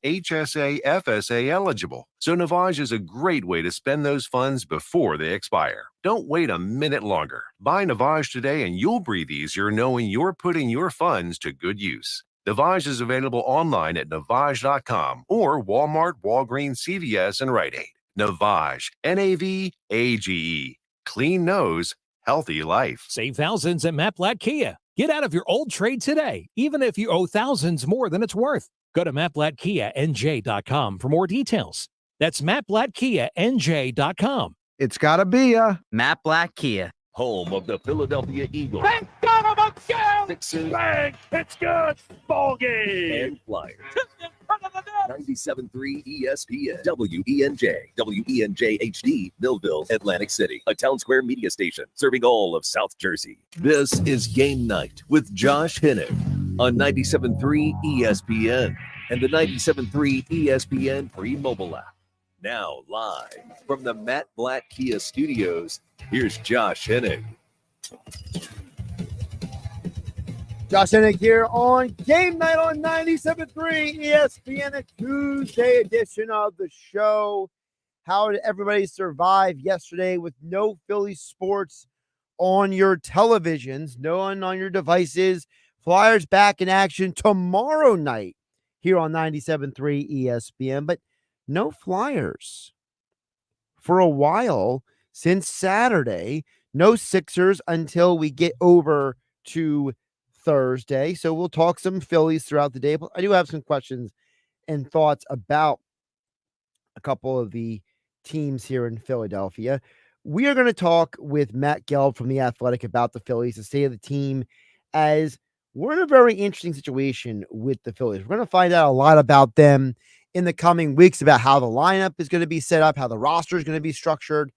HSA, FSA eligible. So Navage is a great way to spend those funds before they expire. Don't wait a minute longer. Buy Navage today and you'll breathe easier knowing you're putting your funds to good use. Navage is available online at Navage.com or Walmart, Walgreens, CVS, and Rite Aid. Navage, Navage. Clean nose, healthy life. Save thousands at Matt Blatt Kia. Get out of your old trade today, even if you owe thousands more than it's worth. Go to MattBlattKiaNJ.com for more details. That's MattBlattKiaNJ.com. It's got to be a Matt Blatt Kia. Home of the Philadelphia Eagles. Thank God I'm a girl! Sixers. Bang! It's good! Ball game! And Flyers. 97.3 ESPN. WENJ HD, Millville, Atlantic City. A Town Square media station serving all of South Jersey. This is Game Night with Josh Hinnick on 97.3 ESPN and the 97.3 ESPN free mobile app. Now live from the Matt Blatt Kia Studios, here's Josh Hinnick. Josh Hinnick here on Game Night on 97.3 ESPN, a Tuesday edition of the show. How did everybody survive yesterday with no Philly sports on your televisions, no one on your devices? Flyers back in action tomorrow night here on 97.3 ESPN, but no Flyers for a while since Saturday. No Sixers until we get over to Thursday. So we'll talk some Phillies throughout the day. But I do have some questions and thoughts about a couple of the teams here in Philadelphia. We are going to talk with Matt Gelb from The Athletic about the Phillies, the state of the team, as we're in a very interesting situation with the Phillies. We're going to find out a lot about them in the coming weeks, about how the lineup is going to be set up, how the roster is going to be structured.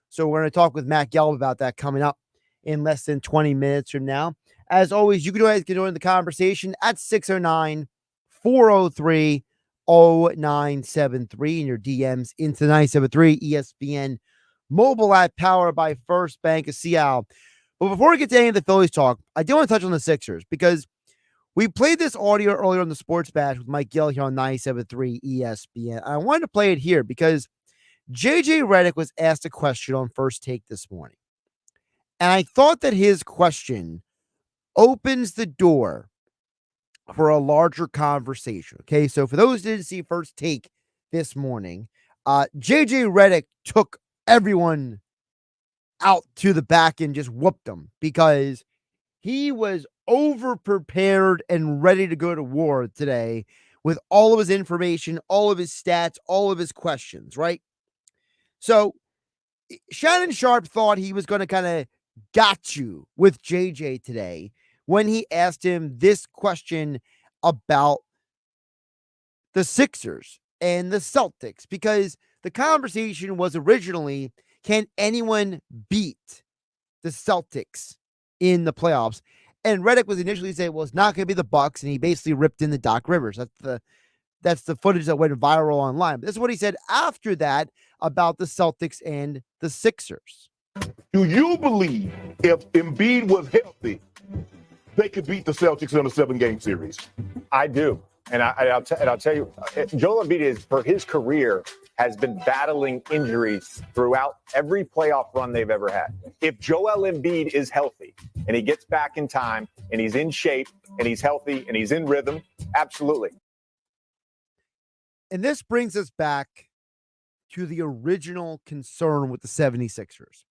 So we're going to talk with Matt Gelb about that coming up in less than 20 minutes from now. As always, you can always get in the conversation at 609-403-0973 in your DMs into 973 ESPN mobile app powered by First Bank of Seattle. But before we get to any of the Phillies talk, I do want to touch on the Sixers because we played this audio earlier on the Sports Bash with Mike Gill here on 97.3 ESPN. I wanted to play it here because JJ Redick was asked a question on First Take this morning. And I thought that his question opens the door for a larger conversation. Okay, so for those who didn't see First Take this morning, JJ Redick took everyone out to the back and just whooped them because he was over-prepared and ready to go to war today with all of his information, all of his stats, all of his questions, right? So Shannon Sharp thought he was going to kind of got you with JJ today when he asked him this question about the Sixers and the Celtics, because the conversation was originally, can anyone beat the Celtics in the playoffs? And Redick was initially saying, well, it's not going to be the Bucks, and he basically ripped in the Doc Rivers. That's the footage that went viral online. But this is what he said after that about the Celtics and the Sixers. Do you believe if Embiid was healthy, they could beat the Celtics in a 7-game series? I do. And I'll tell you, Joel Embiid is, for his career, has been battling injuries throughout every playoff run they've ever had. If Joel Embiid is healthy and he gets back in time and he's in shape and he's healthy and he's in rhythm, absolutely. And this brings us back to the original concern with the 76ers.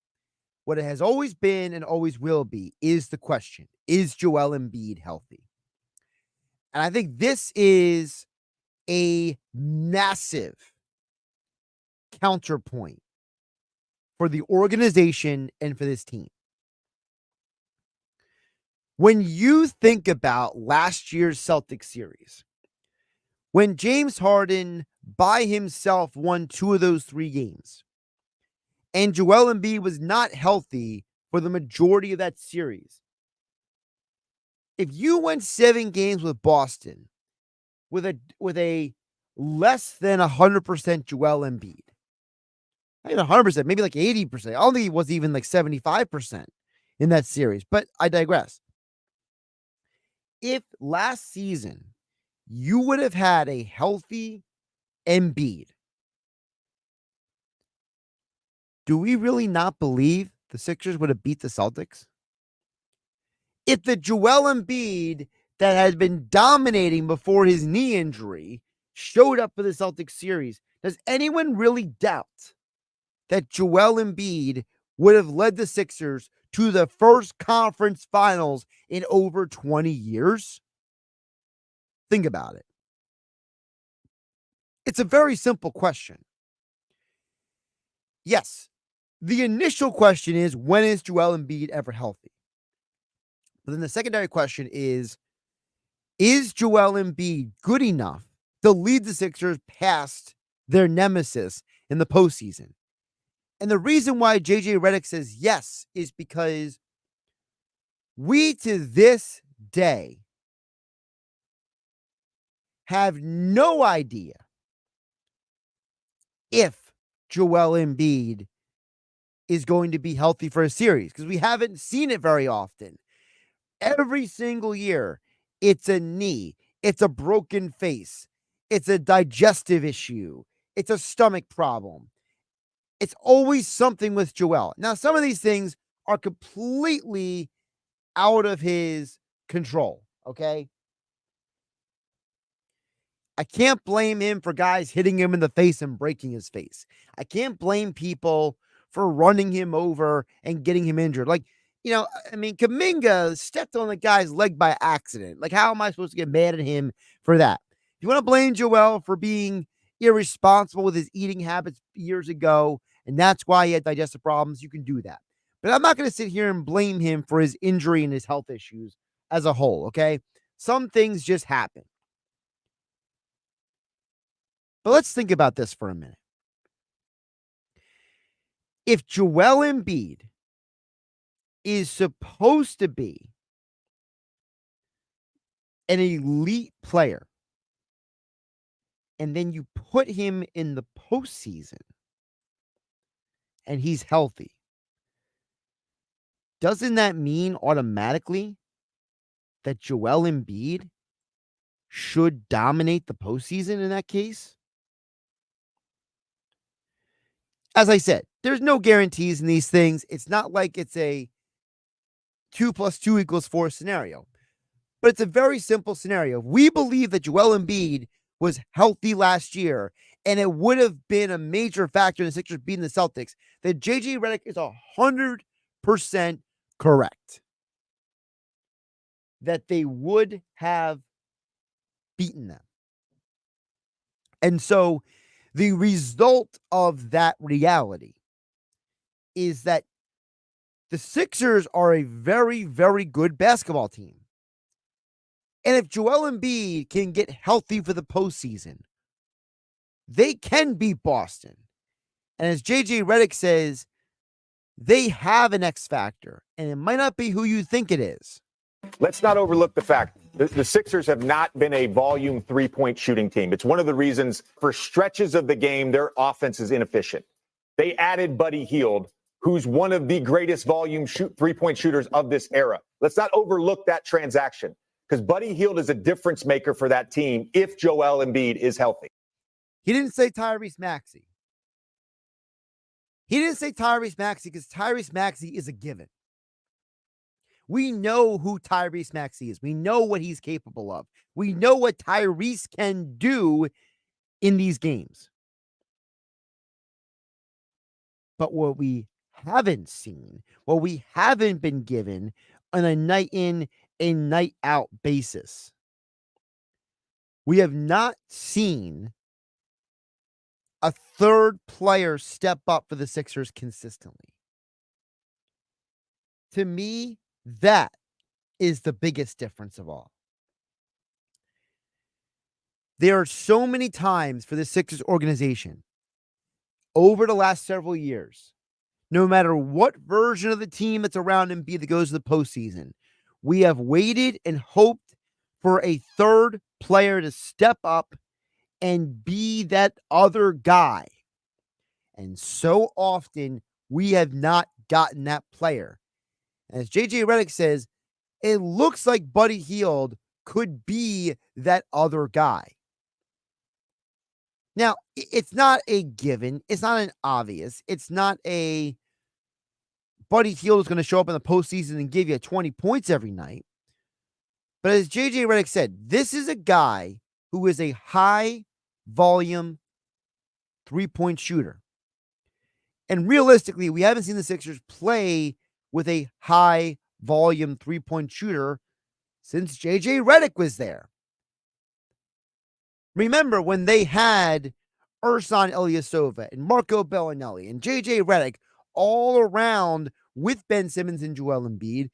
What it has always been and always will be is the question, is Joel Embiid healthy? And I think this is a massive counterpoint for the organization and for this team. When you think about last year's Celtics series, when James Harden by himself won 2 of those 3 games, and Joel Embiid was not healthy for the majority of that series, if you went 7 games with Boston with a less than 100% Joel Embiid, not even 100%, maybe like 80%. I don't think he was even like 75% in that series, but I digress. If last season you would have had a healthy Embiid. Do we really not believe the Sixers would have beat the Celtics? If the Joel Embiid that had been dominating before his knee injury showed up for the Celtics series, does anyone really doubt that Joel Embiid would have led the Sixers to the first conference finals in over 20 years? Think about it. It's a very simple question. Yes, the initial question is, when is Joel Embiid ever healthy? But then the secondary question is Joel Embiid good enough to lead the Sixers past their nemesis in the postseason? And the reason why JJ Redick says yes is because we to this day have no idea if Joel Embiid is going to be healthy for a series because we haven't seen it very often. Every single year, it's a knee, it's a broken face, it's a digestive issue, it's a stomach problem. It's always something with Joel. Now, some of these things are completely out of his control, okay? I can't blame him for guys hitting him in the face and breaking his face. I can't blame people for running him over and getting him injured. Like, I mean, Kuminga stepped on the guy's leg by accident. Like, how am I supposed to get mad at him for that? If you want to blame Joel for being irresponsible with his eating habits years ago, and that's why he had digestive problems, you can do that. But I'm not going to sit here and blame him for his injury and his health issues as a whole, okay? Some things just happen. But let's think about this for a minute. If Joel Embiid is supposed to be an elite player, and then you put him in the postseason and he's healthy, doesn't that mean automatically that Joel Embiid should dominate the postseason in that case? As I said, there's no guarantees in these things. It's not like it's a 2 + 2 = 4 scenario. But it's a very simple scenario. We believe that Joel Embiid was healthy last year, and it would have been a major factor in the Sixers beating the Celtics, that JJ Redick is 100% correct. That they would have beaten them. And so the result of that reality is that the Sixers are a very, very good basketball team. And if Joel Embiid can get healthy for the postseason, they can beat Boston. And as JJ Redick says, they have an X factor, and it might not be who you think it is. Let's not overlook the fact that the Sixers have not been a volume three-point shooting team. It's one of the reasons for stretches of the game, their offense is inefficient. They added Buddy Hield, who's one of the greatest volume three-point shooters of this era. Let's not overlook that transaction because Buddy Hield is a difference maker for that team if Joel Embiid is healthy. He didn't say Tyrese Maxey. He didn't say Tyrese Maxey because Tyrese Maxey is a given. We know who Tyrese Maxey is. We know what he's capable of. We know what Tyrese can do in these games. But what we haven't seen, what we haven't been given on a night in and night out basis, we have not seen a third player step up for the Sixers consistently. To me, that is the biggest difference of all. There are so many times for the Sixers organization over the last several years, no matter what version of the team that's around Embiid that goes to the postseason, we have waited and hoped for a third player to step up and be that other guy. And so often we have not gotten that player. As JJ Redick says, it looks like Buddy Hield could be that other guy. Now, it's not a given. It's not an obvious. It's not a Buddy Hield is going to show up in the postseason and give you 20 points every night. But as JJ Redick said, this is a guy who is a high volume 3-point shooter. And realistically, we haven't seen the Sixers play with a high volume 3-point shooter since JJ Redick was there. Remember when they had Ersan Ilyasova and Marco Bellinelli and JJ Redick all around with Ben Simmons and Joel Embiid,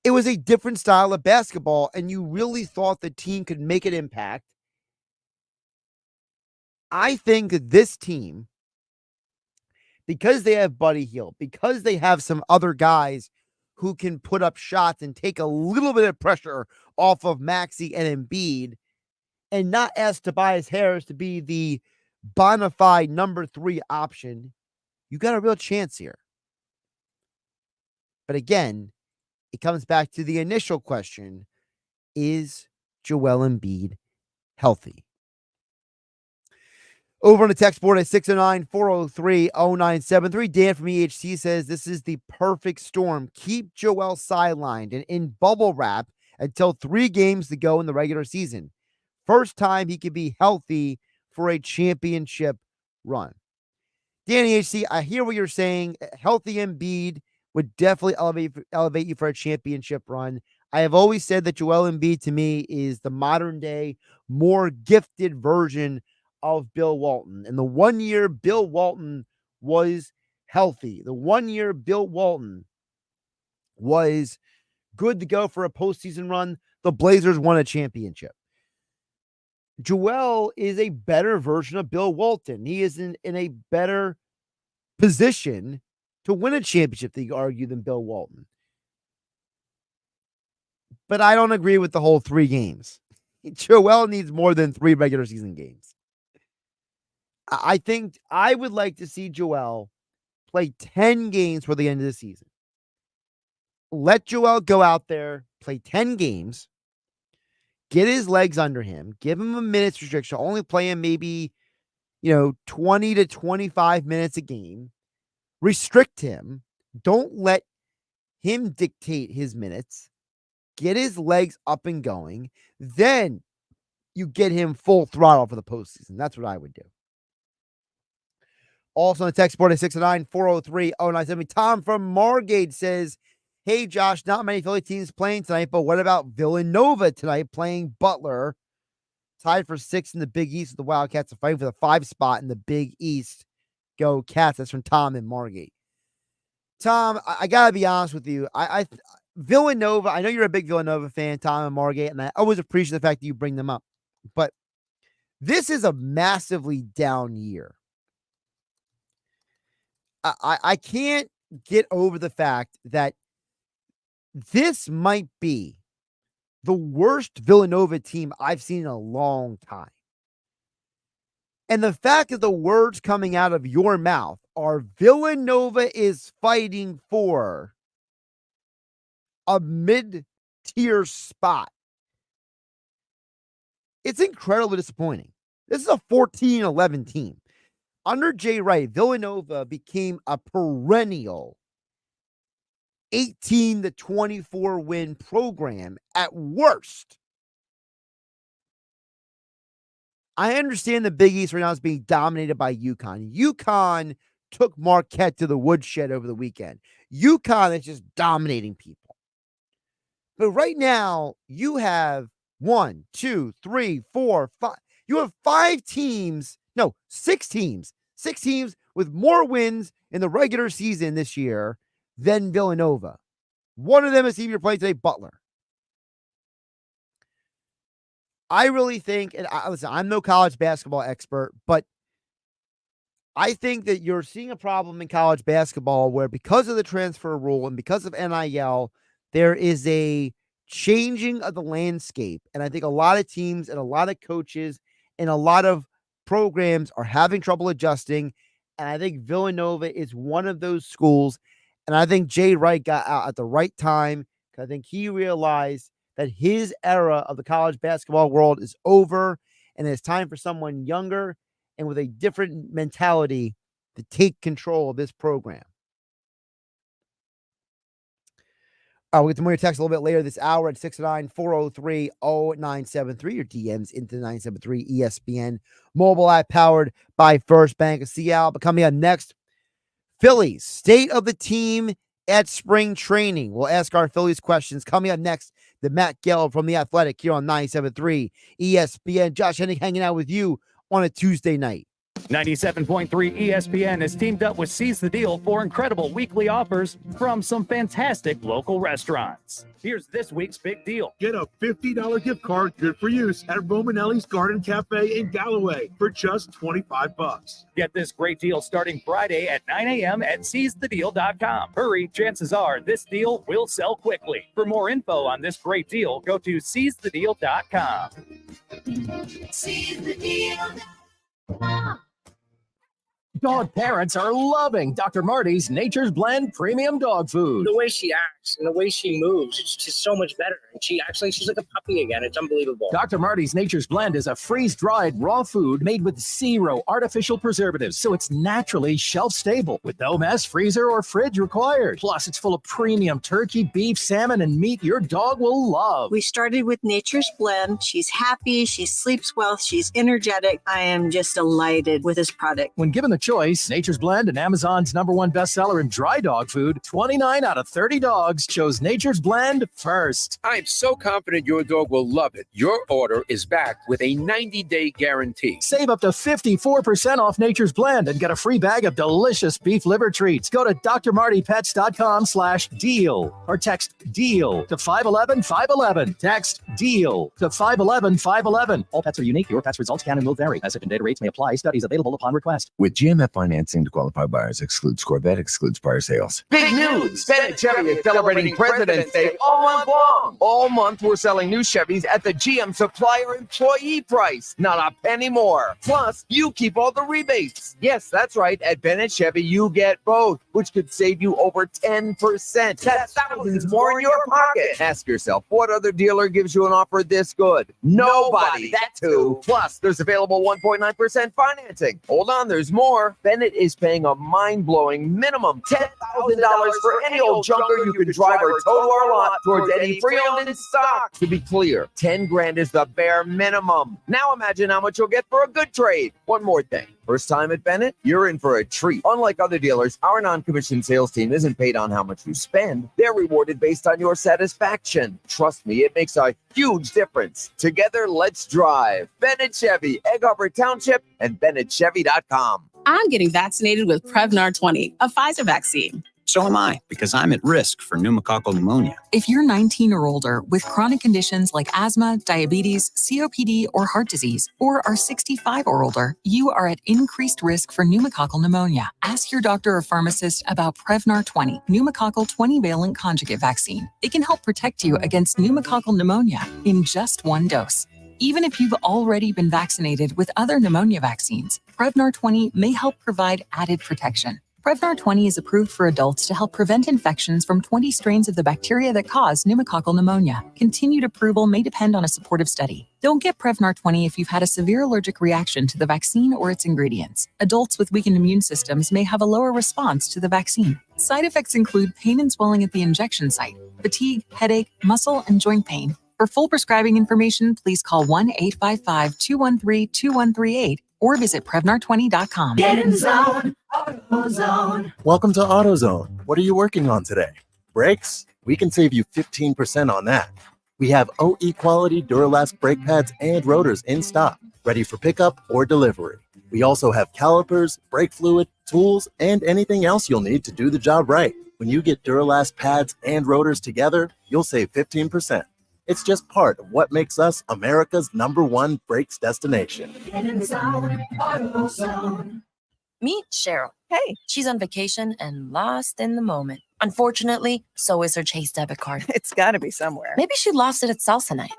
it was a different style of basketball, and you really thought the team could make an impact. I think that this team, because they have Buddy Hield, because they have some other guys who can put up shots and take a little bit of pressure off of Maxey and Embiid, and not ask Tobias Harris to be the bona fide number 3 option, you got a real chance here. But again, it comes back to the initial question: is Joel Embiid healthy? Over on the text board at 609-403-0973, Dan from EHC says this is the perfect storm. Keep Joel sidelined and in bubble wrap until 3 games to go in the regular season. First time he could be healthy for a championship run. Danny HC, I hear what you're saying. Healthy Embiid would definitely elevate you for a championship run. I have always said that Joel Embiid to me is the modern day, more gifted version of Bill Walton. And the 1 year Bill Walton was healthy, the 1 year Bill Walton was good to go for a postseason run, the Blazers won a championship. Joel is a better version of Bill Walton. He is in a better position to win a championship, they argue, than Bill Walton. But I don't agree with the whole 3 games. Joel needs more than 3 regular season games. I think I would like to see Joel play 10 games for the end of the season. Let Joel go out there, play 10 games, get his legs under him, give him a minutes restriction, only play him maybe, 20 to 25 minutes a game. Restrict him. Don't let him dictate his minutes. Get his legs up and going. Then you get him full throttle for the postseason. That's what I would do. Also on the text board at 609-403-0970, Tom from Margate says, hey, Josh, not many Philly teams playing tonight, but what about Villanova tonight playing Butler? Tied for 6th in the Big East with the Wildcats are fighting for the 5 spot in the Big East. Go Cats. That's from Tom in Margate. Tom, I got to be honest with you. Villanova, I know you're a big Villanova fan, Tom in Margate, and I always appreciate the fact that you bring them up. But this is a massively down year. I can't get over the fact that this might be the worst Villanova team I've seen in a long time. And the fact that the words coming out of your mouth are Villanova is fighting for a mid-tier spot. It's incredibly disappointing. This is a 14-11 team. Under Jay Wright, Villanova became a perennial 18 to 24 win program at worst. I understand the Big East right now is being dominated by UConn. UConn took Marquette to the woodshed over the weekend. UConn is just dominating people. But right now, you have 1, 2, 3, 4, 5. You have 5 teams. No, 6 teams. 6 teams with more wins in the regular season this year than Villanova. One of them is the team you're playing today, Butler. I really think, and listen, I'm no college basketball expert, but I think that you're seeing a problem in college basketball where because of the transfer rule and because of NIL, there is a changing of the landscape. And I think a lot of teams and a lot of coaches and a lot of programs are having trouble adjusting. And I think Villanova is one of those schools. And I think Jay Wright got out at the right time. I think he realized that his era of the college basketball world is over, and it's time for someone younger and with a different mentality to take control of this program. We'll get to more text a little bit later this hour at 609-403-0973. Your DMs into 973 ESPN mobile app powered by First Bank of Seattle. But coming up next, Phillies, state of the team at spring training. We'll ask our Phillies questions. Coming up next, the Matt Gelb from The Athletic here on 97.3 ESPN. Josh Hennig hanging out with you on a Tuesday night. 97.3 ESPN has teamed up with Seize the Deal for incredible weekly offers from some fantastic local restaurants. Here's this week's big deal. Get a $50 gift card good for use at Romanelli's Garden Cafe in Galloway for just $25. Get this great deal starting Friday at 9 a.m. at seizethedeal.com. Hurry, chances are this deal will sell quickly. For more info on this great deal, go to seizethedeal.com. Seize the deal. Dog parents are loving Dr. Marty's Nature's Blend Premium Dog Food. The way she acts and the way she moves, it's just so much better. And she's like a puppy again. It's unbelievable. Dr. Marty's Nature's Blend is a freeze-dried raw food made with 0 artificial preservatives, so it's naturally shelf-stable with no mess, freezer, or fridge required. Plus, it's full of premium turkey, beef, salmon, and meat your dog will love. We started with Nature's Blend. She's happy. She sleeps well. She's energetic. I am just delighted with this product. When given the choice, Nature's Blend and Amazon's #1 bestseller in dry dog food, 29 out of 30 dogs chose Nature's Blend first. I'm so confident your dog will love it. Your order is backed with a 90-day guarantee. Save up to 54% off Nature's Blend and get a free bag of delicious beef liver treats. Go to drmartypets.com/deal or text DEAL to 511-511. Text DEAL to 511-511. All pets are unique. Your pet's results can and will vary. Message and data rates may apply. Studies available upon request. With GMF financing to qualify buyers excludes Corvette, excludes prior sales. Big news! Bennett Chevy is celebrating President's Day all month long. All month, we're selling new Chevys at the GM supplier employee price. Not a penny more. Plus, you keep all the rebates. Yes, that's right. At Bennett Chevy, you get both, which could save you over 10%. That's thousands more in your pocket. Ask yourself, what other dealer gives you an offer this good? Nobody. That's who. Plus, there's available 1.9% financing. Hold on, there's more. Bennett is paying a mind-blowing minimum $10,000 for any old junker you can drive or tow our lot towards any pre-owned in stock. To be clear, $10,000 is the bare minimum. Now imagine how much you'll get for a good trade. One more thing. First time at Bennett? You're in for a treat. Unlike other dealers, our non-commissioned sales team isn't paid on how much you spend. They're rewarded based on your satisfaction. Trust me, it makes a huge difference. Together, let's drive. Bennett Chevy, Egg Harbor Township, and BennettChevy.com. I'm getting vaccinated with Prevnar 20, a Pfizer vaccine. So am I, because I'm at risk for pneumococcal pneumonia. If you're 19 or older with chronic conditions like asthma, diabetes, COPD, or heart disease, or are 65 or older, you are at increased risk for pneumococcal pneumonia. Ask your doctor or pharmacist about Prevnar 20, pneumococcal 20-valent conjugate vaccine. It can help protect you against pneumococcal pneumonia in just one dose. Even if you've already been vaccinated with other pneumonia vaccines, Prevnar 20 may help provide added protection. Prevnar 20 is approved for adults to help prevent infections from 20 strains of the bacteria that cause pneumococcal pneumonia. Continued approval may depend on a supportive study. Don't get Prevnar 20 if you've had a severe allergic reaction to the vaccine or its ingredients. Adults with weakened immune systems may have a lower response to the vaccine. Side effects include pain and swelling at the injection site, fatigue, headache, muscle, and joint pain. For full prescribing information, please call 1-855-213-2138 or visit Prevnar20.com. Get in zone, AutoZone. Welcome to AutoZone. What are you working on today? Brakes? We can save you 15% on that. We have OE quality Duralast brake pads and rotors in stock, ready for pickup or delivery. We also have calipers, brake fluid, tools, and anything else you'll need to do the job right. When you get Duralast pads and rotors together, you'll save 15%. It's just part of what makes us America's #1 brakes destination. Get in zone, AutoZone. Meet Cheryl. Hey, she's on vacation and lost in the moment. Unfortunately, so is her Chase debit card. It's got to be somewhere. Maybe she lost it at salsa night.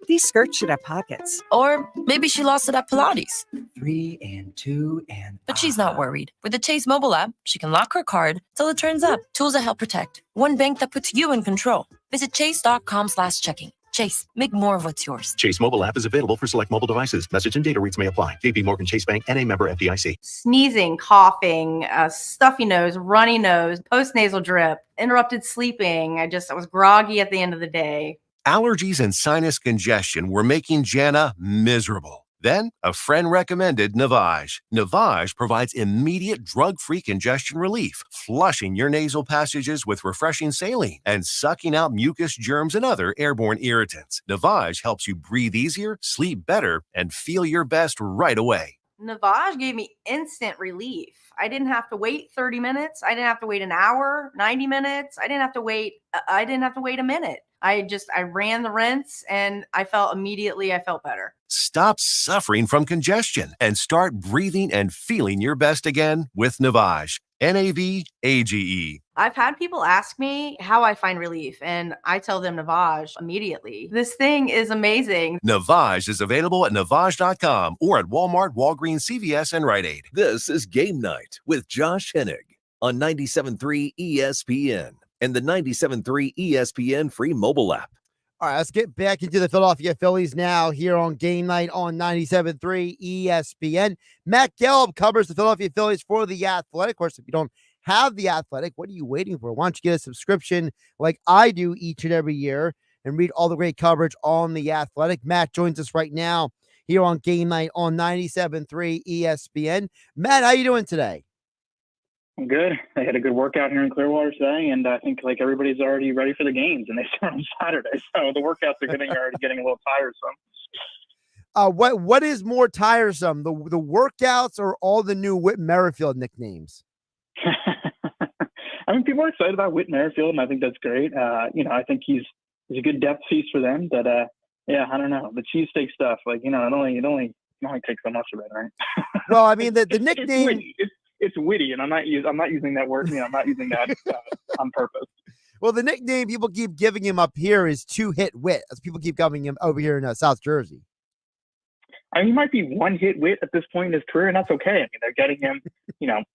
These skirts should have pockets. Or maybe she lost it at Pilates. 3 and 2 and... But she's not worried. With the Chase mobile app, she can lock her card till it turns up. Tools that help protect. One bank that puts you in control. Visit chase.com/checking. Chase, make more of what's yours. Chase mobile app is available for select mobile devices. Message and data rates may apply. JP Morgan Chase Bank and a member FDIC. Sneezing, coughing, stuffy nose, runny nose, post-nasal drip, interrupted sleeping. I was groggy at the end of the day. Allergies and sinus congestion were making Jana miserable. Then, a friend recommended Navage. Navage provides immediate drug-free congestion relief, flushing your nasal passages with refreshing saline and sucking out mucus, germs, and other airborne irritants. Navage helps you breathe easier, sleep better, and feel your best right away. Navage gave me instant relief. I didn't have to wait 30 minutes. I didn't have to wait an hour, 90 minutes. I didn't have to wait a minute. I ran the rinse and I felt better. Stop suffering from congestion and start breathing and feeling your best again with Navage. Navage. I've had people ask me how I find relief, and I tell them Navage immediately. This thing is amazing. Navage is available at Navage.com or at Walmart, Walgreens, CVS, and Rite Aid. This is Game Night with Josh Hennig on 97.3 ESPN and the 97.3 ESPN free mobile app. All right, let's get back into the Philadelphia Phillies now here on Game Night on 97.3 ESPN. Matt Gelb covers the Philadelphia Phillies for The Athletic. Of course, if you don't have The Athletic, what are you waiting for? Why don't you get a subscription like I do each and every year and read all the great coverage on The Athletic? Matt joins us right now here on Game Night on 97.3 ESPN. Matt, how you doing today? I'm good. I had a good workout here in Clearwater today, and I think like everybody's already ready for the games, and they start on Saturday. So the workouts are already getting a little tiresome. What is more tiresome, the workouts or all the new Whit Merrifield nicknames? I mean, people are excited about Whit Merrifield, and I think that's great. I think he's a good depth piece for them. But yeah, I don't know, the cheesesteak stuff, like it only takes so much of it, right? Well, I mean the nickname. It's witty, and I'm not using that word. I'm not using that on purpose. Well, the nickname people keep giving him up here is Two-Hit Wit, as people keep giving him over here in South Jersey. I mean, he might be one-hit wit at this point in his career, and that's okay. I mean, they're getting him.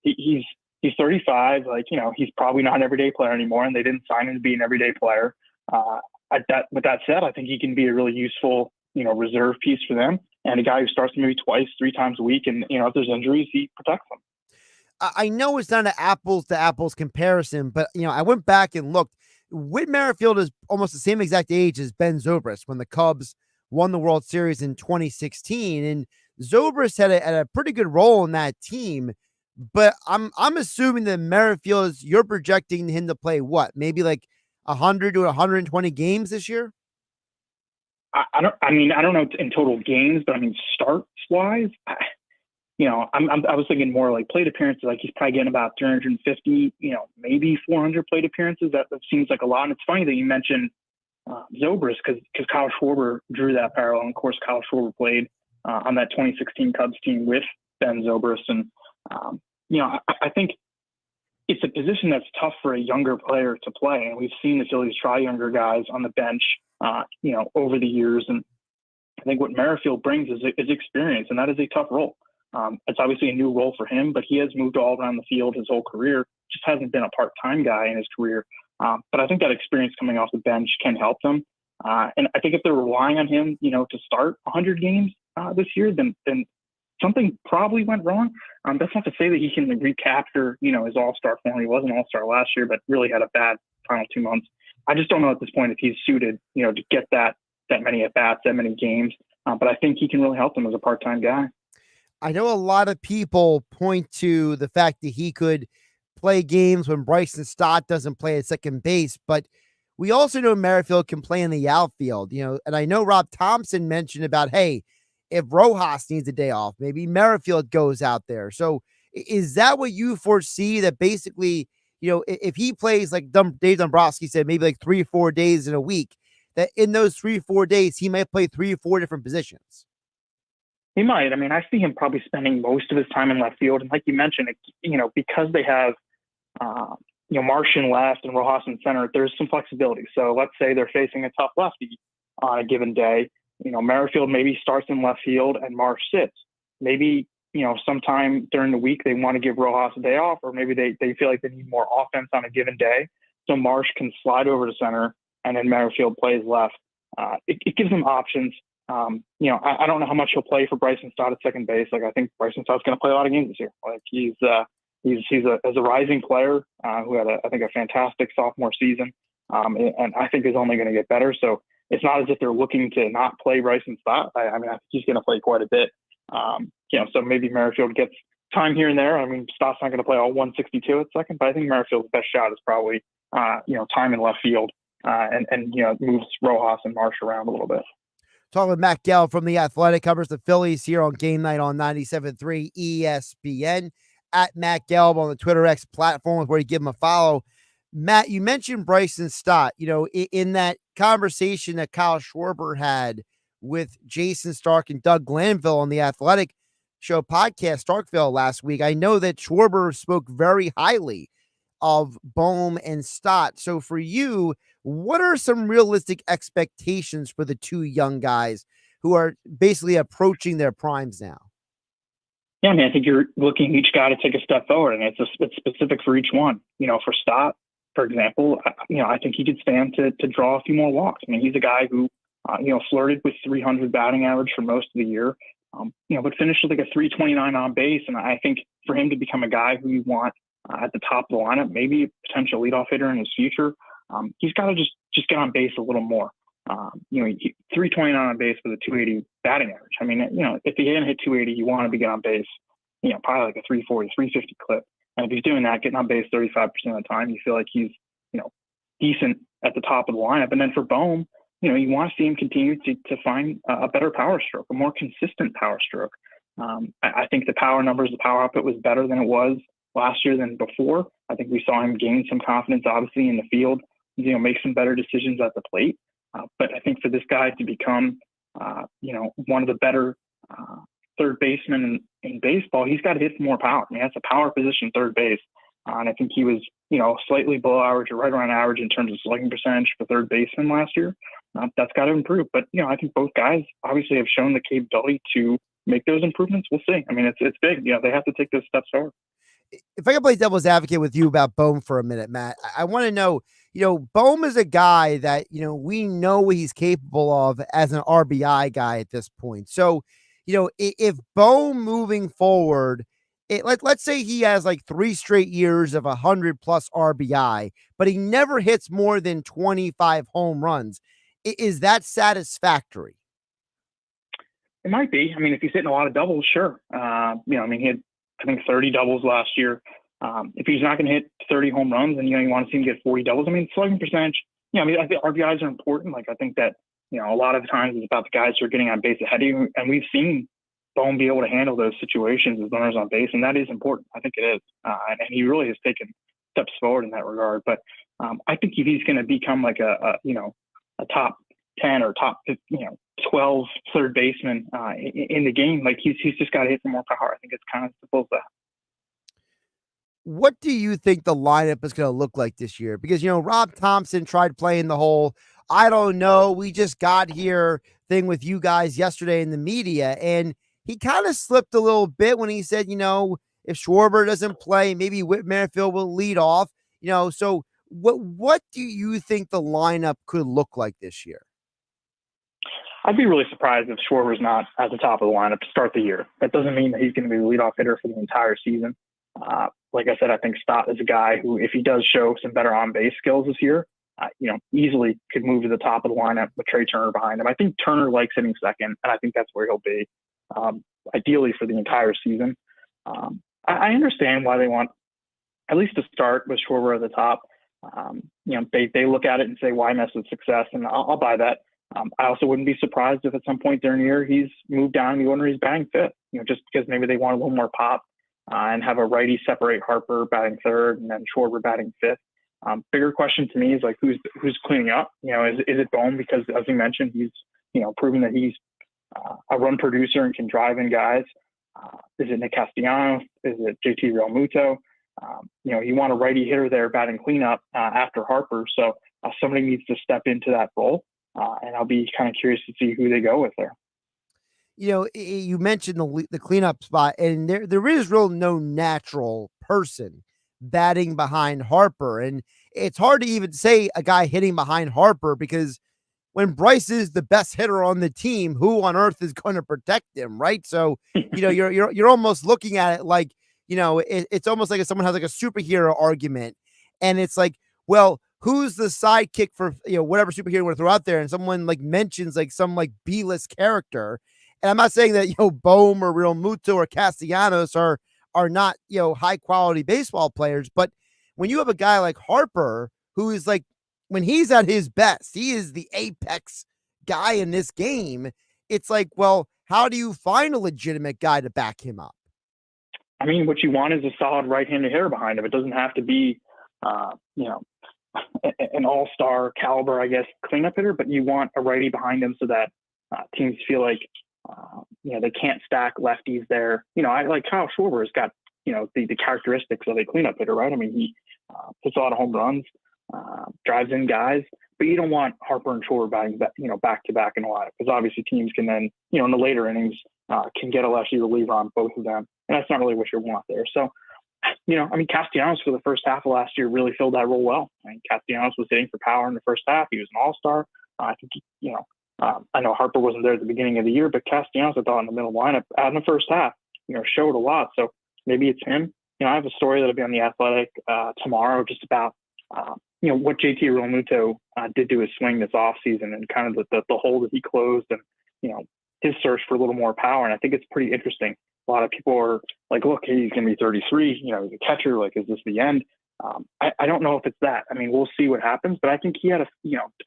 He's 35. Like, he's probably not an everyday player anymore, and they didn't sign him to be an everyday player. With that said, I think he can be a really useful, reserve piece for them, and a guy who starts maybe twice, 3 times a week, and if there's injuries, he protects them. I know it's not an apples to apples comparison, but I went back and looked. Whit Merrifield is almost the same exact age as Ben Zobrist when the Cubs won the World Series in 2016, and Zobrist had a pretty good role in that team. But I'm assuming that Merrifield you're projecting him to play what, maybe like 100 to 120 games this year. I don't know in total games, but I mean starts wise. I was thinking more like plate appearances. Like he's probably getting about 350, maybe 400 plate appearances. That seems like a lot. And it's funny that you mentioned Zobrist because Kyle Schwarber drew that parallel. And of course, Kyle Schwarber played on that 2016 Cubs team with Ben Zobrist. And, I think it's a position that's tough for a younger player to play. And we've seen the Phillies try younger guys on the bench, over the years. And I think what Merrifield brings is experience, and that is a tough role. It's obviously a new role for him, but he has moved all around the field his whole career, just hasn't been a part-time guy in his career. But I think that experience coming off the bench can help them. And I think if they're relying on him, to start 100 games this year, then something probably went wrong. That's not to say that he can recapture, his all-star form. He was an all-star last year, but really had a bad final 2 months. I just don't know at this point if he's suited, to get that many at-bats, that many games. But I think he can really help them as a part-time guy. I know a lot of people point to the fact that he could play games when Bryson Stott doesn't play at second base, but we also know Merrifield can play in the outfield, and I know Rob Thompson mentioned about, hey, if Rojas needs a day off, maybe Merrifield goes out there. So is that what you foresee, that basically, if he plays like Dave Dombrowski said, maybe like 3 or 4 days in a week, that in those 3 or 4 days, he might play 3 or 4 different positions? He might. I mean, I see him probably spending most of his time in left field. And like you mentioned, because they have, Marsh in left and Rojas in center, there's some flexibility. So let's say they're facing a tough lefty on a given day. Merrifield maybe starts in left field and Marsh sits. Maybe, sometime during the week they want to give Rojas a day off, or maybe they feel like they need more offense on a given day. So Marsh can slide over to center and then Merrifield plays left. it gives them options. I don't know how much he'll play for Bryson Stott at second base. Like, I think Bryson Stott's going to play a lot of games this year. Like, he's a rising player who had I think a fantastic sophomore season, and I think is only going to get better. So it's not as if they're looking to not play Bryson Stott. I mean, I think he's going to play quite a bit. So maybe Merrifield gets time here and there. I mean, Stott's not going to play all 162 at second, but I think Merrifield's best shot is probably time in left field, and moves Rojas and Marsh around a little bit. Talking with Matt Gell from The Athletic, covers the Phillies here on Game Night on 97.3 ESPN. At Matt Gelb on the Twitter X platform, where you give him a follow. Matt, you mentioned Bryson Stott. In that conversation that Kyle Schwarber had with Jason Stark and Doug Glanville on the Athletic Show podcast, Starkville, last week, I know that Schwarber spoke very highly of Bohm and Stott. So for you, what are some realistic expectations for the two young guys who are basically approaching their primes now? Yeah, I mean, I think you're looking each guy to take a step forward, and it's specific for each one. For Stott, for example, I think he could stand to draw a few more walks. I mean, he's a guy who, flirted with 300 batting average for most of the year, but finished with like a 329 on base. And I think for him to become a guy who you want at the top of the lineup, maybe a potential leadoff hitter in his future, he's got to just get on base a little more. 329 on base with a 280 batting average. I mean, if he didn't hit 280, you want to be getting on base, probably like a 340, 350 clip. And if he's doing that, getting on base 35% of the time, you feel like he's, decent at the top of the lineup. And then for Bohm, you want to see him continue to find a better power stroke, a more consistent power stroke. I think the power numbers, the power output was better than it was last year than before. I think we saw him gain some confidence, obviously, in the field, make some better decisions at the plate. But I think for this guy to become, one of the better third basemen in baseball, he's got to hit more power. I mean, that's a power position, third base. And I think he was, slightly below average or right around average in terms of slugging percentage for third baseman last year. That's got to improve. But, I think both guys obviously have shown the capability to make those improvements. We'll see. I mean, it's big. They have to take those steps forward. If I can play devil's advocate with you about Bohm for a minute, Matt, I want to know, Bohm is a guy that, we know what he's capable of as an RBI guy at this point. So, if Bohm moving forward, let's say he has like 3 straight years of 100+ RBI, but he never hits more than 25 home runs. Is that satisfactory? It might be. I mean, if he's hitting a lot of doubles, sure. He had, I think, 30 doubles last year. If he's not going to hit 30 home runs and, you want to see him get 40 doubles, I mean, slugging percentage, I think RBIs are important. Like, I think that, a lot of times it's about the guys who are getting on base ahead of you. And we've seen Bohm be able to handle those situations with runners on base. And that is important. I think it is. And he really has taken steps forward in that regard. But I think if he's going to become like a top 10 or top 12 third baseman in the game, like he's just got to hit some more power. I think it's kind of simple as that. What do you think the lineup is going to look like this year? Because, Rob Thompson tried playing the whole, I don't know, we just got here thing with you guys yesterday in the media. And he kind of slipped a little bit when he said, if Schwarber doesn't play, maybe Whit Merrifield will lead off. So what do you think the lineup could look like this year? I'd be really surprised if Schwarber's not at the top of the lineup to start the year. That doesn't mean that he's going to be the leadoff hitter for the entire season. Like I said, I think Stott is a guy who, if he does show some better on-base skills this year, easily could move to the top of the lineup with Trey Turner behind him. I think Turner likes hitting second, and I think that's where he'll be, ideally for the entire season. I understand why they want at least to start with Schwarber at the top. They look at it and say, why mess with success? And I'll buy that. I also wouldn't be surprised if at some point during the year he's moved down the order, he's batting fifth, just because maybe they want a little more pop and have a righty separate Harper batting third and then Schwarber batting fifth. Bigger question to me is like, who's cleaning up? Is it Bohm? Because as you mentioned, he's, proven that he's a run producer and can drive in guys. Is it Nick Castellanos? Is it JT Realmuto? You want a righty hitter there batting cleanup after Harper. So somebody needs to step into that role. And I'll be kind of curious to see who they go with there. You mentioned the cleanup spot, and there is no natural person batting behind Harper. And it's hard to even say a guy hitting behind Harper because when Bryce is the best hitter on the team, who on earth is going to protect him, right? So, you're almost looking at it like, it's almost like if someone has like a superhero argument, and it's like, well, who's the sidekick for whatever superhero you want to throw out there, and someone like mentions like some like B-list character, and I'm not saying that Bohm or Real Muto or Castellanos are not high quality baseball players, but when you have a guy like Harper who is like, when he's at his best, he is the apex guy in this game. It's like, well, how do you find a legitimate guy to back him up? I mean, what you want is a solid right-handed hitter behind him. It doesn't have to be, an all-star caliber, I guess, cleanup hitter, but you want a righty behind him so that teams feel like, they can't stack lefties there. I like Kyle Schwarber's got, the characteristics of a cleanup hitter, right? I mean, he hits a lot of home runs, drives in guys, but you don't want Harper and Schwarber back to back in a lot, because obviously teams can then, in the later innings, can get a lefty reliever on both of them, and that's not really what you want there. So, Castellanos for the first half of last year really filled that role well. Castellanos was hitting for power in the first half. He was an all-star. I think, I know Harper wasn't there at the beginning of the year, but Castellanos, I thought, in the middle lineup in the first half, showed a lot. So maybe it's him. I have a story that'll be on The Athletic tomorrow just about, what JT Realmuto did to his swing this offseason, and kind of the hole that he closed, and, his search for a little more power. And I think it's pretty interesting. A lot of people are like, look, he's going to be 33, he's a catcher. Like, is this the end? I don't know if it's that. I mean, we'll see what happens, but I think he had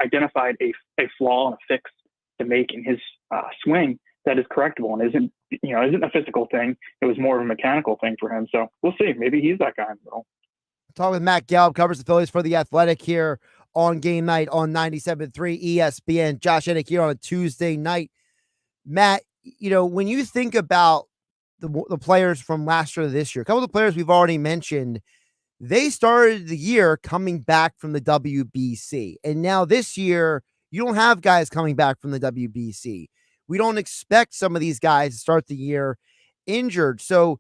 identified a flaw and a fix to make in his swing that is correctable and isn't a physical thing. It was more of a mechanical thing for him. So we'll see. Maybe he's that guy in the middle. Talking with Matt Gallup, covers the Phillies for The Athletic here on Game Night on 97.3 ESPN. Josh Hennick here on a Tuesday night. Matt, when you think about the players from last year to this year, a couple of the players we've already mentioned, they started the year coming back from the WBC. And now this year, you don't have guys coming back from the WBC. We don't expect some of these guys to start the year injured. So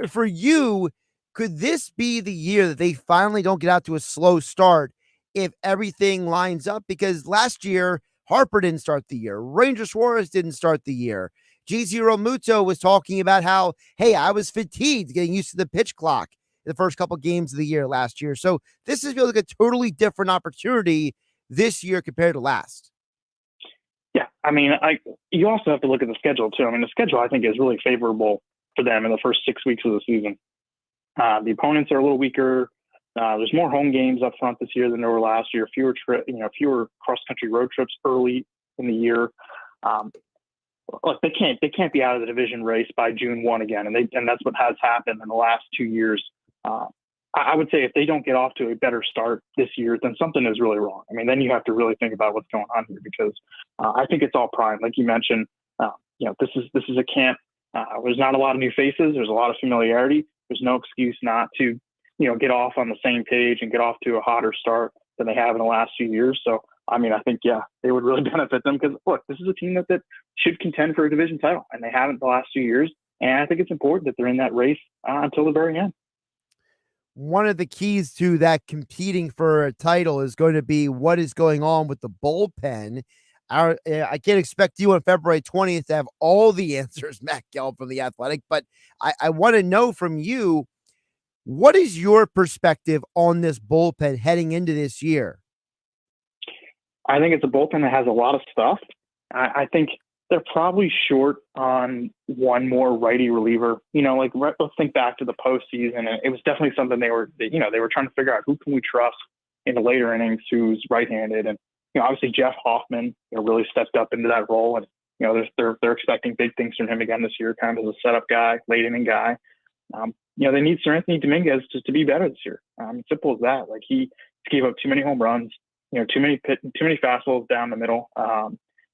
for you, could this be the year that they finally don't get out to a slow start if everything lines up? Because last year, Harper didn't start the year. Ranger Suarez didn't start the year. JT Realmuto was talking about how, hey, I was fatigued getting used to the pitch clock in the first couple games of the year last year. So this feels like a totally different opportunity this year compared to last. Yeah, I mean, you also have to look at the schedule too. I mean, the schedule I think is really favorable for them in the first 6 weeks of the season. The opponents are a little weaker. There's more home games up front this year than there were last year. Fewer cross-country road trips early in the year. Look, they can't be out of the division race by June 1 again, and that's what has happened in the last 2 years. I would say if they don't get off to a better start this year, then something is really wrong. I mean, then you have to really think about what's going on here, because I think it's all prime, like you mentioned. This is a camp. There's not a lot of new faces. There's a lot of familiarity. There's no excuse not to get off on the same page and get off to a hotter start than they have in the last few years. So, I mean, I think, they would really benefit them, because, look, this is a team that should contend for a division title, and they haven't the last 2 years. And I think it's important that they're in that race until the very end. One of the keys to that competing for a title is going to be what is going on with the bullpen. I can't expect you on February 20th to have all the answers, Matt Gelb from The Athletic, but I want to know from you, what is your perspective on this bullpen heading into this year? I think it's a bullpen that has a lot of stuff. I think they're probably short on one more righty reliever. Let's think back to the postseason, and it was definitely something they were trying to figure out, who can we trust in the later innings who's right-handed. And obviously Jeff Hoffman really stepped up into that role, and they're expecting big things from him again this year, kind of as a setup guy, late inning guy. They need Sir Anthony Dominguez to be better this year. Simple as that. Like, he gave up too many home runs, too many fastballs down the middle,